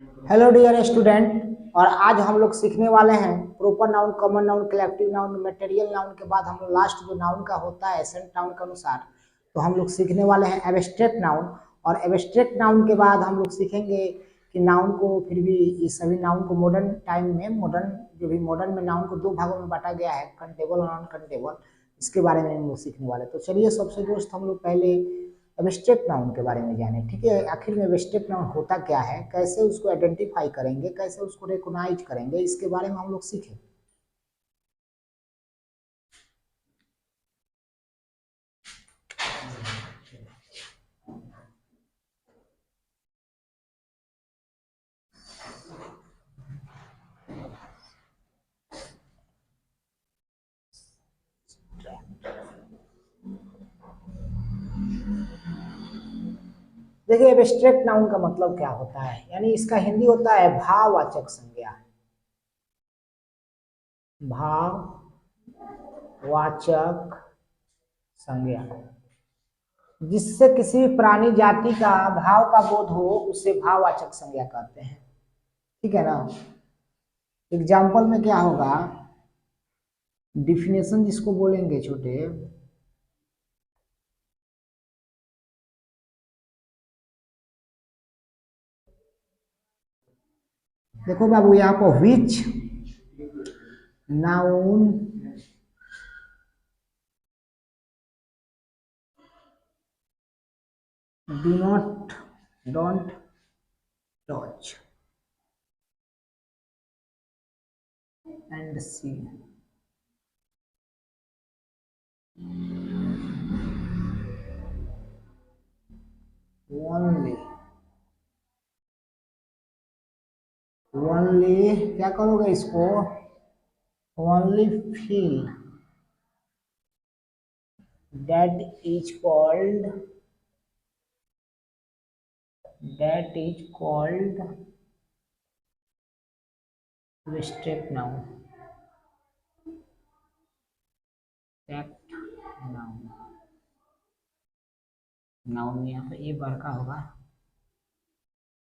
Hello dear student. और आज हम लोग सीखने वाले हैं proper noun, common noun, collective noun, material noun के बाद हम लोग लास्ट जो नाउन का होता है एसेंट नाउन के अनुसार, तो हम लोग सीखने वाले हैं एब्स्ट्रैक्ट नाउन। और एब्स्ट्रैक्ट नाउन के बाद हम लोग सीखेंगे कि नाउन को फिर भी इस सभी नाउन को मॉडर्न टाइम में मॉडर्न में नाउन को दो भागों में बांटा गया है, कंटेबल और नॉन कंटेबल। इसके बारे में हम लोग सीखने वाले। तो चलिए सबसे दोस्त हम लोग पहले एब्स्ट्रैक्ट नाउन के बारे में जाने। ठीक है, आखिर में एब्स्ट्रैक्ट नाउन होता क्या है, कैसे उसको आइडेंटिफाई करेंगे, कैसे उसको रिकॉग्नाइज करेंगे, इसके बारे में हम लोग सीखें। देखिए एब्स्ट्रैक्ट नाउन का मतलब क्या होता है, यानी इसका हिंदी होता है भाववाचक संज्ञा। भाववाचक संज्ञा, जिससे किसी प्राणी जाति का भाव का बोध हो उसे भाववाचक संज्ञा कहते हैं। ठीक है ना। एग्जाम्पल में क्या होगा, डिफिनेशन जिसको बोलेंगे छोटे, देखो बाबू यहाँ पर which noun do not don't touch and see. Only only क्या करोगे इसको, only feel that is called restrict noun. Noun noun में यहाँ पे ए बार का होगा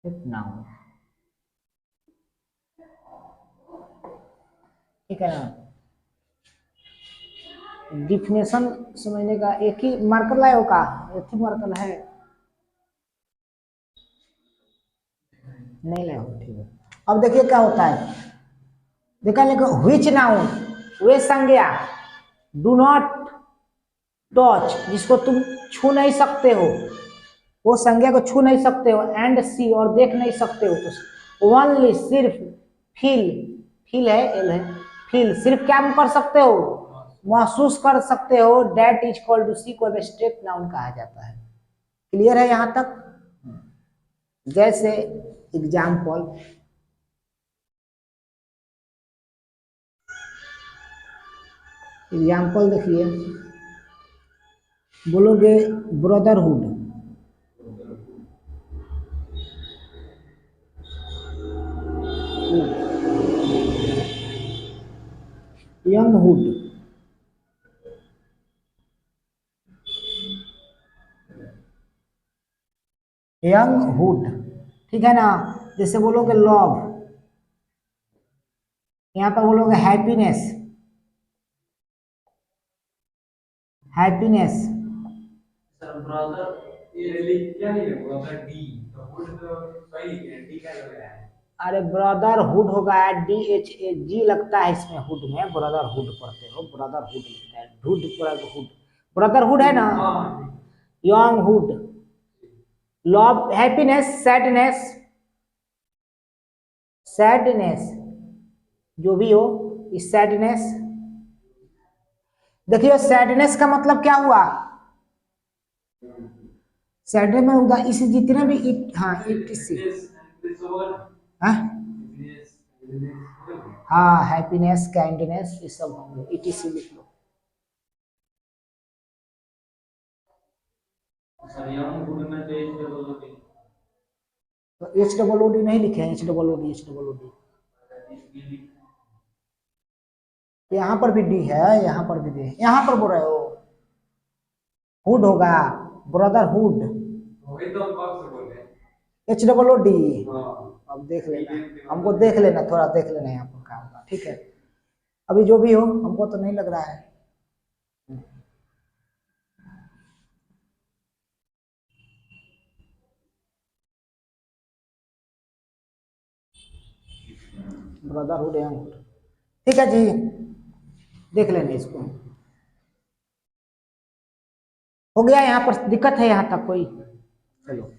नाउन। ठीक है ना। डिफिनेशन समझने का एक ही मार्कर लाए का, एक ही मार्कर है, नहीं लाए हो, ठीक है। अब देखिए क्या होता है, देखा लिखो व्हिच नाउन, वे संज्ञा, डू नॉट टच जिसको तुम छू नहीं सकते हो, वो संज्ञा को छू नहीं सकते हो, एंड सी और देख नहीं सकते हो, तो ओनली सिर्फ, फील, फील है, एल है, फील सिर्फ क्या कर सकते हो, महसूस कर सकते हो, डेट इज कॉल्ड, उसी को एब्स्ट्रैक्ट नाउन कहा जाता है। क्लियर है यहां तक। जैसे एग्जाम्पल, देखिए, बोलोगे ब्रदरहुड, यंगहुड, यंगहुड, ठीक है ना। जैसे बोलोगे लव, यहाँ पर बोलोगे हैप्पीनेस, हैप्पीनेस, ब्रदर ये लिख क्या नहीं है, ब्रदर डी तो हुड तो सही है, डी का लग रहा है। अरे ब्रदरहुड होगा, डी एच ए जी लगता है इसमें, हुड में ब्रदरहुड पढ़ते हो, ब्रदरहुड लिखता है, हुड ब्रदरहुड, ब्रदरहुड है ना। Young hood, love, happiness, sadness, sadness जो भी हो, इस सैडनेस, देखिए सैडनेस का मतलब क्या हुआ, सैडनेस में होगा इस जितने भी हाँ हाँ हैप्पीनेस, काइंडनेस, ये सब होंगे, इटीसी लिख लो। तो एच डबल ओ डी नहीं लिखे हैं, H double O D, H double O D, यहाँ पर भी डी है, यहाँ पर भी डी है, यहाँ पर बोल रहे हो हुड होगा, brotherhood, H double O D, अब देख लेना, हमको देख लेना, थोड़ा देख लेना यहाँ पर क्या होगा, ठीक है। अभी जो भी हो, हमको तो नहीं लग रहा है। ब्रदरहुड यंगहुड, ठीक है जी, देख लेंगे इसको। हो गया, यहाँ पर दिक्कत है यहाँ तक कोई? चलो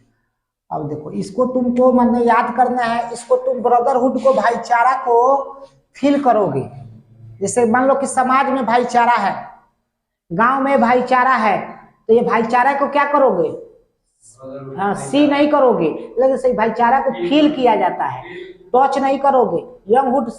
अब देखो, इसको तुमको मतलब याद करना है, इसको तुम ब्रदरहुड को, भाईचारा को फील करोगे। जैसे मान लो कि समाज में भाईचारा है, गांव में भाईचारा है, तो ये भाईचारा को क्या करोगे? हाँ, सी नहीं करोगे, लेकिन सही भाईचारा को फील किया जाता है, टच नहीं करोगे। यंगहुड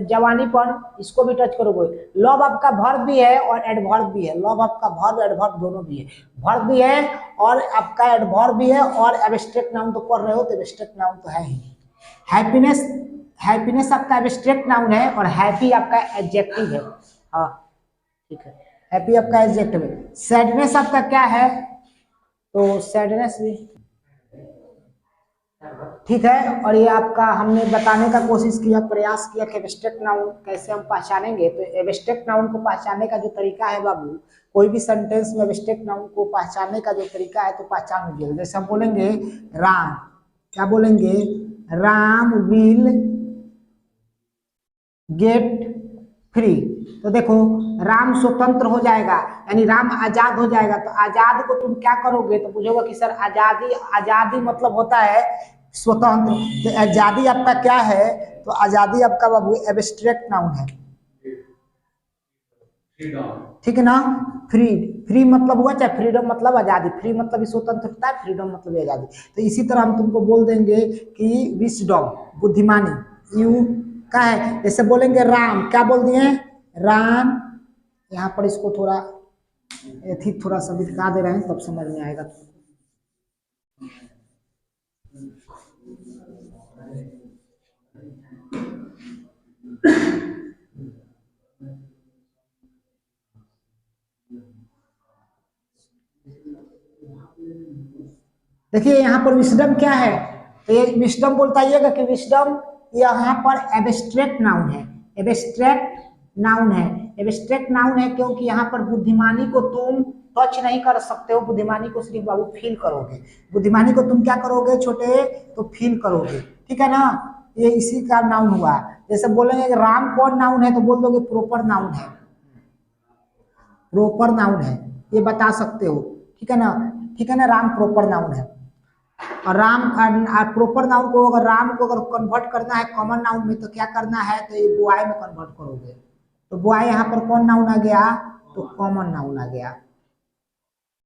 जवानीपन, इसको भी टच करोगे। लव आपका वर्ब भी है और एडवर्ब भी है, लव आपका वर्ब एडवर्ब दोनों भी है, वर्ब भी है और आपका एडवर्ब भी है, और एब्स्ट्रैक्ट नाउन तो पढ़ रहे हो, तो एब्स्ट्रैक्ट नाउन तो है ही। हैप्पीनेस, हैप्पीनेस आपका एब्स्ट्रैक्ट नाउन है और हैप्पी आपका एडजेक्टिव है। हाँ ठीक है, हैप्पी आपका एडजेक्टिव है। सैडनेस आपका क्या है? तो सैडनेस भी ठीक है। और ये आपका हमने बताने का कोशिश किया, प्रयास किया कि एब्स्ट्रैक्ट नाउन कैसे हम पहचानेंगे। तो एब्स्ट्रैक्ट नाउन को पहचानने का जो तरीका है बाबू, कोई भी सेंटेंस में एब्स्ट्रैक्ट नाउन को पहचानने का जो तरीका है तो पहचान लीजिए। जैसे हम बोलेंगे राम, क्या बोलेंगे? Ram will get free. तो देखो राम स्वतंत्र हो जाएगा, यानी राम आजाद हो जाएगा। तो आजाद को तुम क्या करोगे? तो पूछोगे कि सर आजादी, आजादी मतलब होता है स्वतंत्र। तो आजादी आपका क्या है? तो आजादी आपका बाबू एब्स्ट्रैक्ट नाउन है, ठीक है ना। फ्री, फ्री मतलब हुआ, चाहे फ्रीडम मतलब आजादी, फ्री मतलब स्वतंत्रता है, फ्रीडम मतलब आजादी। तो इसी तरह हम तुमको बोल देंगे कि विजडम, बुद्धिमानी, यू क्या है? जैसे बोलेंगे राम, क्या बोल दिए? राम, यहाँ पर इसको थोड़ा थोड़ा सा दिखा दे रहे हैं, तब समझ में आएगा। देखिए यहाँ पर विस्डम क्या है? तो ये विस्डम बोलता है कि विस्डम यहाँ पर एब्स्ट्रैक्ट नाउन है, एब्स्ट्रैक्ट नाउन है, एब्स्ट्रैक्ट नाउन है क्योंकि यहाँ पर बुद्धिमानी को तुम टच नहीं कर सकते हो, बुद्धिमानी को सिर्फ बाबू फील करोगे। बुद्धिमानी को तुम क्या करोगे छोटे? तो फील करोगे, ठीक है ना। ये इसी का नाउन हुआ। जैसे बोलेंगे राम कौन नाउन है, तो बोल दोगे प्रोपर नाउन है, प्रोपर नाउन है, ये बता सकते हो, ठीक है ना, ठीक है ना। राम प्रोपर नाउन है। और राम प्रोपर नाउन को अगर राम को अगर कन्वर्ट करना है कॉमन नाउन में, तो क्या करना है? तो ये बॉय में कन्वर्ट करोगे। तो बॉय यहाँ पर कौन नाउन आ गया? तो कॉमन नाउन आ गया।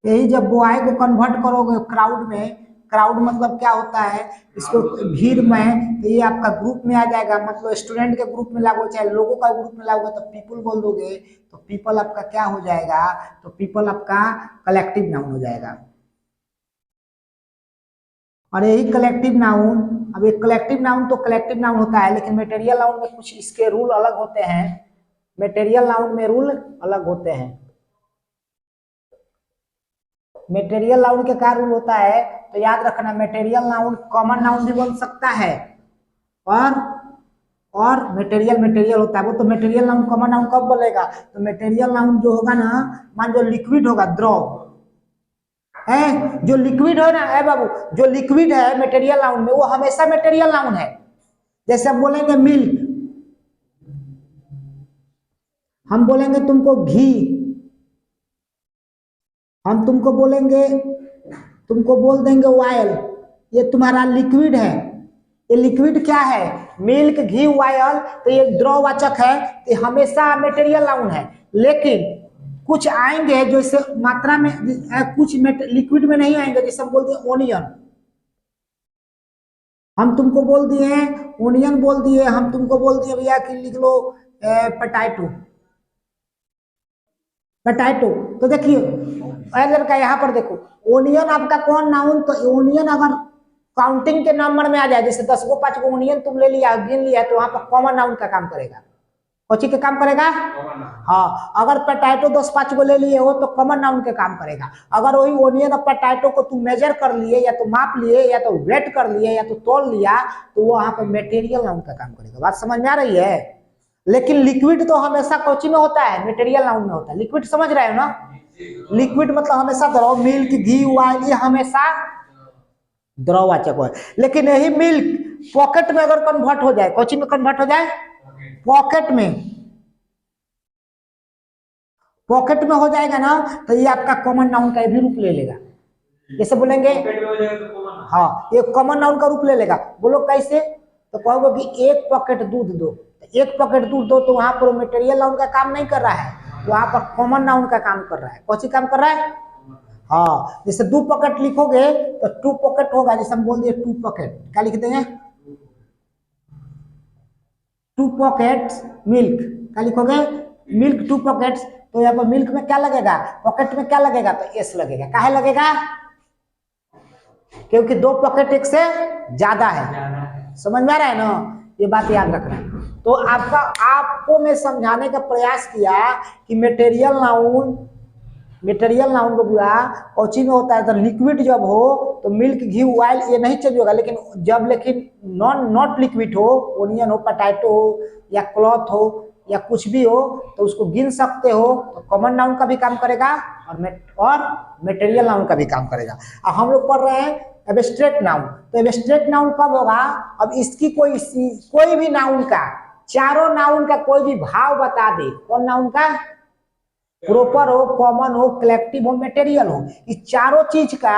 यही जब बॉय को कन्वर्ट करोगे क्राउड में, क्राउड मतलब क्या होता है? इसको भीड़ में, तो ये आपका ग्रुप में आ जाएगा, मतलब स्टूडेंट के ग्रुप में लागो, चाहे लोगों का ग्रुप में लागो, तो पीपल बोल दोगे, तो पीपल आपका क्या हो जाएगा? तो पीपल आपका कलेक्टिव नाउन हो जाएगा। और यही कलेक्टिव नाउन, अब एक कलेक्टिव नाउन तो कलेक्टिव नाउन होता है, लेकिन मटेरियल नाउन में कुछ इसके रूल अलग होते हैं, मटेरियल नाउन में रूल अलग होते हैं। मटेरियल नाउन के क्या रूल होता है? तो याद रखना, मटेरियल नाउन कॉमन नाउन भी बन सकता है, और मटेरियल मटेरियल होता है। वो तो मटेरियल नाउन कॉमन नाउन कब बोलेगा? तो मटेरियल नाउन जो होगा ना, मान जो लिक्विड होगा, द्रव है, जो लिक्विड है ना, है बाबू, जो लिक्विड है मटेरियल नाउन में, वो हमेशा मटेरियल नाउन है। जैसे हम बोलेंगे मिल्क, हम बोलेंगे तुमको घी, हम तुमको बोलेंगे, तुमको बोल देंगे ऑयल, ये तुम्हारा लिक्विड है। ये लिक्विड क्या है? मिल्क, घी, ऑयल, तो ये द्रववाचक है, ये हमेशा मटेरियल नाउन है। लेकिन कुछ आएंगे जो इसे मात्रा में, कुछ लिक्विड में नहीं आएंगे। जैसे हम बोलते हैं ओनियन, हम तुमको बोल दिए ओनियन बोल दिए, हम तुमको बोल दिए भैया कि लिख लो पोटैटो, पोटैटो। तो देखिए लड़का यहाँ पर देखो, ओनियन आपका कौन नाउन? तो ओनियन अगर काउंटिंग के नंबर में आ जाए, जैसे 10 को 5 को ओनियन तुम ले लिया, गिन लिया, तो वहां पर कॉमन नाउन का काम करेगा। कोची के काम करेगा? हाँ, अगर पोटैटो 10-5 को ले लिए हो तो कॉमन नाउन के काम करेगा। अगर वही ओनियन और पोटैटो को तुम मेजर कर लिए या तो माप लिए या तो वेट कर लिए या तो तोल लिया तो वो वहां पर मटेरियल नाउन का काम करेगा। बात समझ में आ रही है? लेकिन लिक्विड तो हमेशा कोची में होता है, मटेरियल नाउन में होता है। लिक्विड समझ रहे हो ना? लिक्विड मतलब हमेशा द्रव, मिल्क, घी, ऑयल, ये हमेशा द्रववाचक है। लेकिन यही मिल्क पॉकेट में अगर कन्वर्ट हो जाए, कोची में कन्वर्ट हो जाए? पॉकेट में हो जाएगा ना, तो ये आपका कॉमन नाउन का भी रूप ले लेगा। जैसे बोलेंगे, हाँ, ये कॉमन नाउन का रूप ले लेगा। बोलो कैसे? तो कहोगे कि 1 पॉकेट दूध दो, 1 पॉकेट दूध दो, तो वहां पर मटेरियल नाउन का काम नहीं कर रहा है, वहां पर कॉमन नाउन का काम कर रहा है। कौन सी काम कर रहा है? हाँ, जैसे 2 पॉकेट लिखोगे तो 2 पॉकेट होगा। जैसे हम बोल दिए 2 पॉकेट, क्या लिख देंगे? 2 पॉकेट्स मिल्क, क्या लिखोगे? Milk 2 pockets. तो यहाँ पर मिल्क में क्या लगेगा? पॉकेट में क्या लगेगा? तो एस लगेगा। काहे लगेगा? क्योंकि 2 पॉकेट एक से ज्यादा है। समझ में आ रहा है ना? ये बात याद रखना। तो आपको मैं समझाने का प्रयास किया कि मटेरियल नाउन को बुआ कोची में होता है। तो लिक्विड जब हो तो मिल्क, घी, ऑयल ये नहीं चेंज होगा। लेकिन नॉट लिक्विड हो, ओनियन हो, पोटैटो हो या क्लॉथ हो या कुछ भी हो, तो उसको गिन सकते हो। तो कॉमन नाउन का भी काम करेगा और मटेरियल नाउन का भी काम करेगा। अब हम लोग पढ़ रहे हैं एब्स्ट्रैक्ट नाउन। तो एब्स्ट्रैक्ट नाउन कब होगा? अब इसकी कोई भी नाउन का, चारों नाउन का कोई भी भाव बता दे। कौन नाउन का? प्रॉपर हो, कॉमन हो, कलेक्टिव हो, मटेरियल हो, इस चारों चीज का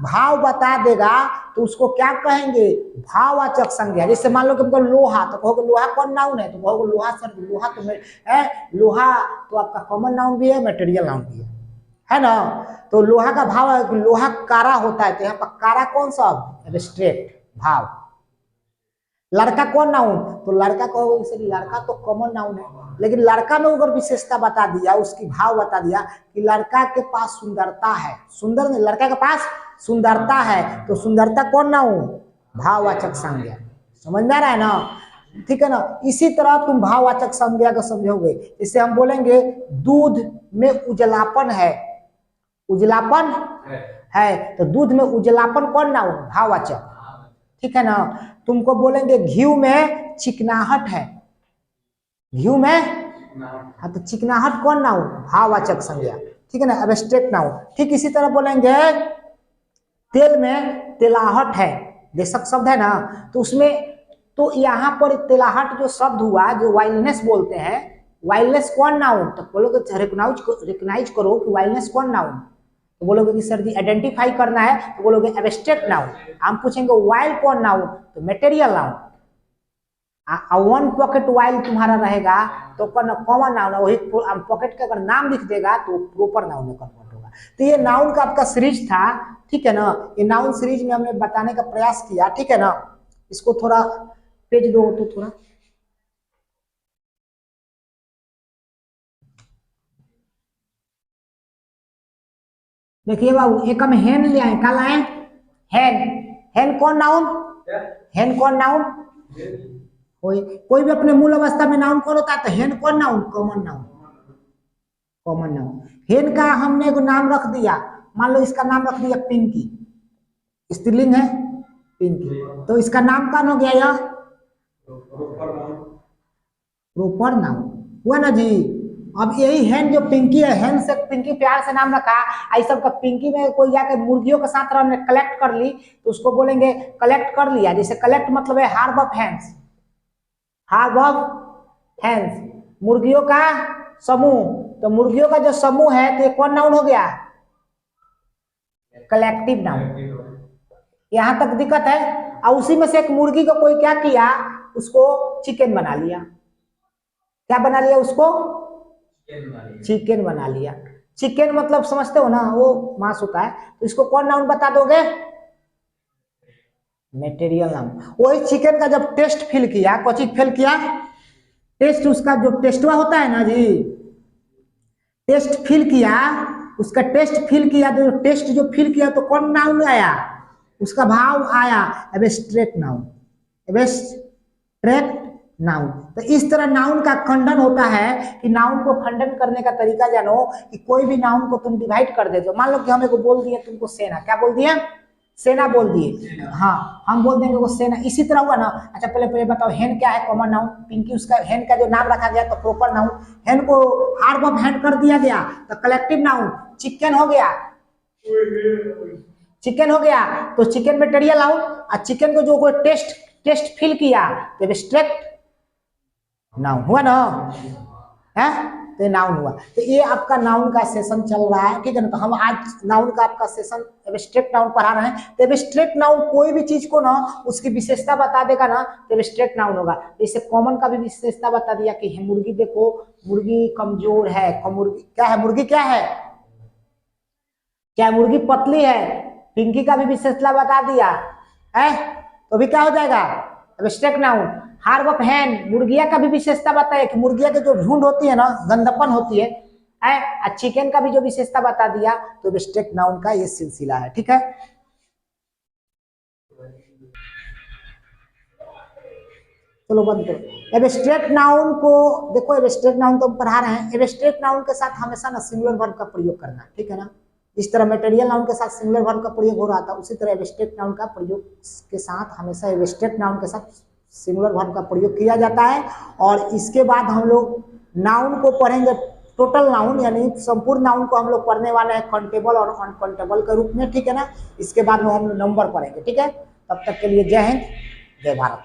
भाव बता देगा तो उसको क्या कहेंगे? भाववाचक संज्ञा। जैसे मान लो कि लोहा, तो कहोगे लोहा कौन नाउन है? तो कहोगे लोहा सर, लोहा तो है, लोहा तो आपका कॉमन नाउन भी है, मटेरियल नाउन भी है ना? तो लोहा का भाव है, लोहा कारा होता है, तो यहाँ पर कारा कौन सा? एब्स्ट्रैक्ट भाव। लड़का कौन नाउन? तो लड़का कहोगे लड़का तो कॉमन नाउन है, लेकिन लड़का में अगर विशेषता बता दिया, उसकी भाव बता दिया कि लड़का के पास सुंदरता है, सुंदर नहीं, लड़का के पास सुंदरता है, तो सुंदरता कौन नाउन? भाववाचक संज्ञा। समझ में आ रहा है ना? ठीक है ना? इसी तरह तुम भाववाचक संज्ञा को समझोगे। इससे हम बोलेंगे दूध में उजलापन है, उजलापन है, तो दूध में उजलापन कौन नाउन? भाववाचक। ठीक है ना? तुमको बोलेंगे घी में चिकनाहट है, घी में, हाँ, तो चिकनाहट कौन नाउन? भाववाचक संज्ञा। ठीक है ना? Abstract noun. ठीक इसी तरह बोलेंगे तेल में तेलाहट है, देशक शब्द है ना, तो उसमें, तो यहाँ पर तेलाहट जो शब्द हुआ, जो वाइल्डनेस बोलते हैं, वाइल्डनेस कौन नाउन? तो बोलोगे रिकॉग्नाइज करो कि वाइल्डनेस कौन नाउन। तो बोलोगे कि सर जी आइडेंटिफाई करना है, तो बोलोगे एब्स्ट्रैक्ट नाउन। हम पूछेंगे वाइल्ड कौन नाउन? तो मटेरियल नाउन। 1 पॉकेट वाइल्ड तुम्हारा रहेगा तो कॉमन नाउन है। वही पॉकेट का अगर नाम लिख देगा तो प्रॉपर नाउन में कन्वर्ट होगा। तो ये नाउन का आपका सीरीज था। ठीक है ना? ये नाउन सीरीज में हमने बताने का प्रयास किया। ठीक है ना? इसको थोड़ा पेज दो तो थोड़ा, देखिए बाबू, एक हम हैन ले आए, क्या लाए? हैन। हैन कौन नाउन? हैन कौन नाउन? कोई भी अपने मूल अवस्था में नाउन कौन होता है? तो हैन कौन noun? Common noun. Common noun. हैन का हमने एक नाम रख दिया, मान लो इसका नाम रख दिया पिंकी, स्त्रीलिंग है पिंकी, तो इसका नाम कौन हो गया? यह प्रॉपर नाउन हुआ ना जी। अब यही हैन जो पिंकी है, हैन से पिंकी प्यार से नाम रखा। आई सब का पिंकी में कोई जाकर मुर्गियों के साथ हमने कलेक्ट कर ली तो उसको बोलेंगे कलेक्ट कर लिया। जैसे कलेक्ट मतलब है herb of hands, herb of hands, मुर्गियों का समूह। तो मुर्गियों का जो समूह है तो ये कौन नाउन हो गया? Collective noun. यहां तक दिक्कत है? और उसी में से एक मुर्गी को कोई क्या किया? उसको चिकन बना लिया। क्या बना लिया? उसको चिकन बना लिया। चिकन मतलब समझते हो ना, वो मांस होता है। तो इसको कौन नाउन बता दोगे? Material noun. वही चिकन का जब टेस्ट फील किया, कौन चीज फील किया? टेस्ट, उसका जो टेस्टवा होता है ना जी, टेस्ट फील किया, उसका टेस्ट फील किया, तो टेस्ट जो फील किया तो कौन नाउन आया? उसका भाव आया एब्स्ट्रैक्ट नाउन। Abstract noun. तो इस तरह नाउन का खंडन होता है कि नाउन को खंडन करने का तरीका जानो कि कोई भी नाउन को तुम डिवाइड कर दे दो। मान लो कि हमें को बोल दिए तुमको सेना, क्या बोल दिया? सेना बोल दिए। हाँ, हम बोल देंगे वो सेना। इसी तरह हुआ ना। अच्छा पहले पहले बताओ, हेन क्या है? Common noun. पिंकी उसका हेन का जो नाम रखा गया तो प्रॉपर नाउन। हेन को हार्ड ऑफ हैंड कर दिया गया तो कलेक्टिव नाउन। चिकन हो गया, चिकन हो गया तो चिकन मटेरियल नाउन। और चिकन को जो कोई टेस्ट टेस्ट फील किया तो एब्स्ट्रैक्ट नाउन हुआ ना, है तो नाउन हुआ। तो ये आपका नाउन का सेशन चल रहा है, ठीक है ना। तो हम आज नाउन का आपका सेशन एब्स्ट्रैक्ट नाउन पढ़ा रहे हैं। तो एब्स्ट्रैक्ट नाउन कोई भी चीज को ना उसकी विशेषता बता देगा ना तो एब्स्ट्रैक्ट नाउन होगा। जैसे कॉमन का भी विशेषता बता दिया कि मुर्गी देखो, मुर्गी कमजोर है। मुर्गी क्या है? मुर्गी क्या है? क्या मुर्गी पतली है? पिंकी का भी विशेषता बता दिया है, तो भी क्या हो जाएगा? Abstract noun. Hard of hand, मुर्गिया का भी विशेषता बताया कि मुर्गिया की जो झुंड होती है ना, गंदपन होती है। चिकन का भी जो विशेषता बता दिया तो एब्स्ट्रैक्ट नाउन का ये सिलसिला है, ठीक है। चलो बंद करो। एब्स्ट्रैक्ट नाउन को देखो, एब्स्ट्रैक्ट नाउन तो हम पढ़ा रहे हैं। एब्स्ट्रैक्ट नाउन के साथ हमेशा ना सिंगुलर वर्ब का प्रयोग करना, ठीक है ना। इस तरह मटेरियल नाउन के साथ सिंगुलर वर्ब का प्रयोग हो रहा था, उसी तरह एब्स्ट्रैक्ट नाउन का प्रयोग के साथ हमेशा एब्स्ट्रैक्ट नाउन के साथ सिंगुलर वर्ब का प्रयोग किया जाता है। और इसके बाद हम लोग नाउन को पढ़ेंगे टोटल नाउन, यानी संपूर्ण नाउन को हम लोग पढ़ने वाले हैं काउंटेबल और अनकाउंटेबल के रूप में, ठीक है ना। इसके बाद में हम नंबर पढ़ेंगे, ठीक है। तब तक के लिए जय हिंद, जय भारत।